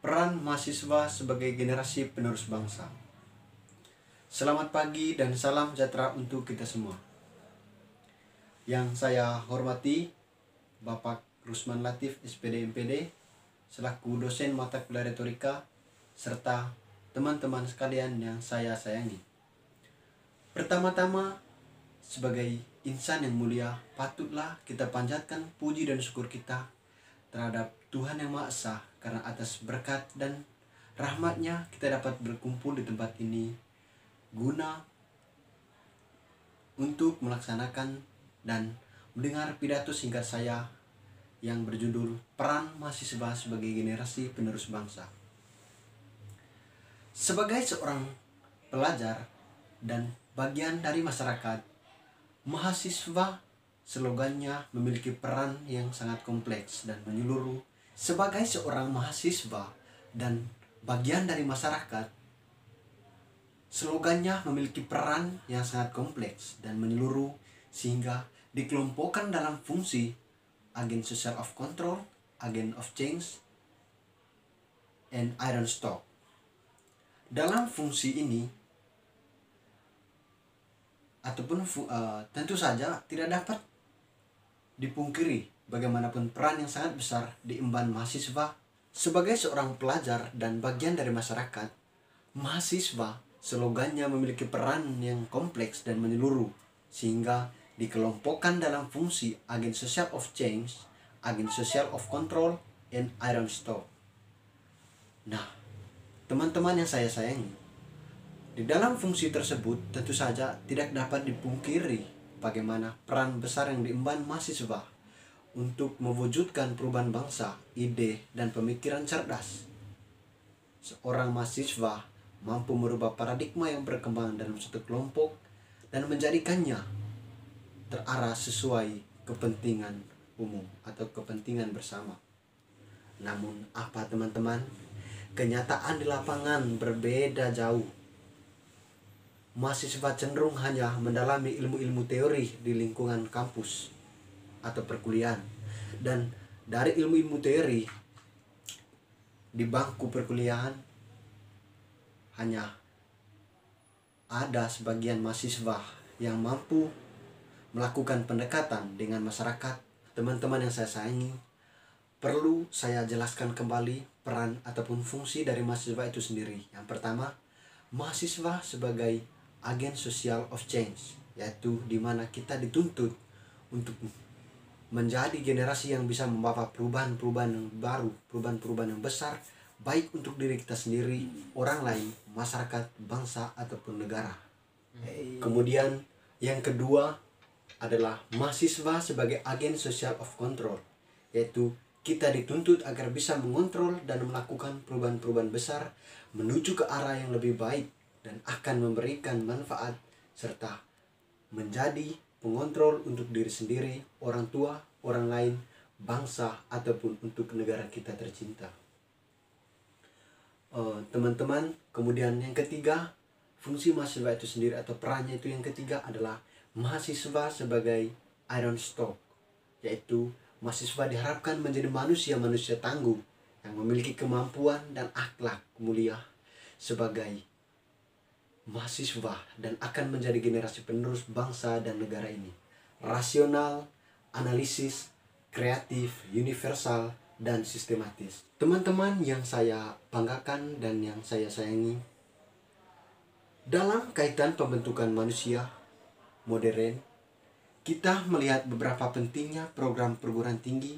Peran mahasiswa sebagai generasi penerus bangsa. Selamat pagi dan salam sejahtera untuk kita semua. Yang saya hormati Bapak Rusman Latif, SPD MPD, selaku dosen mata kuliah retorika, serta teman-teman sekalian yang saya sayangi. Pertama-tama, sebagai insan yang mulia, patutlah kita panjatkan puji dan syukur kita terhadap Tuhan Yang Maha Esa, karena atas berkat dan rahmat-Nya kita dapat berkumpul di tempat ini guna untuk melaksanakan dan mendengar pidato singkat saya yang berjudul Peran Mahasiswa sebagai Generasi Penerus Bangsa. Sebagai seorang pelajar dan bagian dari masyarakat, mahasiswa slogannya memiliki peran yang sangat kompleks dan menyeluruh. Sebagai seorang mahasiswa dan bagian dari masyarakat, slogannya memiliki peran yang sangat kompleks dan menyeluruh, sehingga dikelompokkan dalam fungsi agen social of control, agen of change, and iron stock. Dalam fungsi ini, ataupun tentu saja tidak dapat dipungkiri bagaimanapun peran yang sangat besar diemban mahasiswa. Sebagai seorang pelajar dan bagian dari masyarakat, mahasiswa slogannya memiliki peran yang kompleks dan menyeluruh, sehingga dikelompokkan dalam fungsi agen social of change, agen social of control, and iron stock. Nah, teman-teman yang saya sayangi, di dalam fungsi tersebut tentu saja tidak dapat dipungkiri bagaimana peran besar yang diemban mahasiswa untuk mewujudkan perubahan bangsa, ide, dan pemikiran cerdas. Seorang mahasiswa mampu merubah paradigma yang berkembang dalam suatu kelompok dan menjadikannya terarah sesuai kepentingan umum atau kepentingan bersama. Namun apa teman-teman? Kenyataan di lapangan berbeda jauh. Mahasiswa cenderung hanya mendalami ilmu-ilmu teori di lingkungan kampus atau perkuliahan, dan dari ilmu-ilmu teori di bangku perkuliahan hanya ada sebagian mahasiswa yang mampu melakukan pendekatan dengan masyarakat. Teman-teman yang saya sayangi, perlu saya jelaskan kembali peran ataupun fungsi dari mahasiswa itu sendiri. Yang pertama, mahasiswa sebagai agen social of change, yaitu di mana kita dituntut untuk menjadi generasi yang bisa membawa perubahan-perubahan yang baru, perubahan-perubahan yang besar, baik untuk diri kita sendiri, orang lain, masyarakat, bangsa, ataupun negara. Kemudian yang kedua adalah mahasiswa sebagai agen social of control, yaitu kita dituntut agar bisa mengontrol dan melakukan perubahan-perubahan besar menuju ke arah yang lebih baik dan akan memberikan manfaat serta menjadi pengontrol untuk diri sendiri, orang tua, orang lain, bangsa, ataupun untuk negara kita tercinta. Teman-teman, kemudian yang ketiga, fungsi mahasiswa itu sendiri atau perannya itu yang ketiga adalah mahasiswa sebagai iron stock, yaitu mahasiswa diharapkan menjadi manusia-manusia tangguh yang memiliki kemampuan dan akhlak mulia sebagai mahasiswa dan akan menjadi generasi penerus bangsa dan negara ini. Rasional, analisis, kreatif, universal, dan sistematis. Teman-teman yang saya banggakan dan yang saya sayangi, dalam kaitan pembentukan manusia modern, kita melihat beberapa pentingnya program perguruan tinggi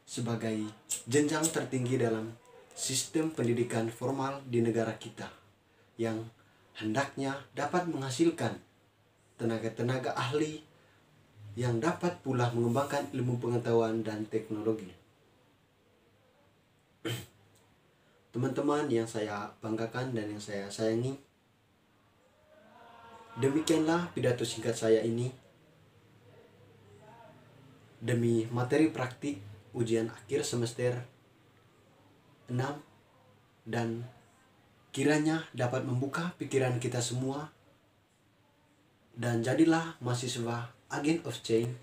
sebagai jenjang tertinggi dalam sistem pendidikan formal di negara kita, yang hendaknya dapat menghasilkan tenaga-tenaga ahli yang dapat pula mengembangkan ilmu pengetahuan dan teknologi. Teman-teman yang saya banggakan dan yang saya sayangi, demikianlah pidato singkat saya ini demi materi praktik ujian akhir semester 6, dan kiranya dapat membuka pikiran kita semua dan jadilah mahasiswa agen of change,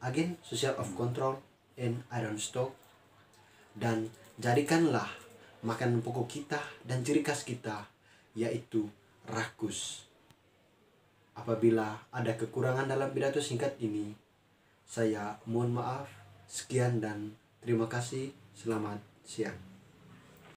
agen social of control, and iron stock, dan jadikanlah makanan pokok kita dan ciri khas kita, yaitu rakus. Apabila ada kekurangan dalam pidato singkat ini, saya mohon maaf. Sekian dan terima kasih. Selamat siang.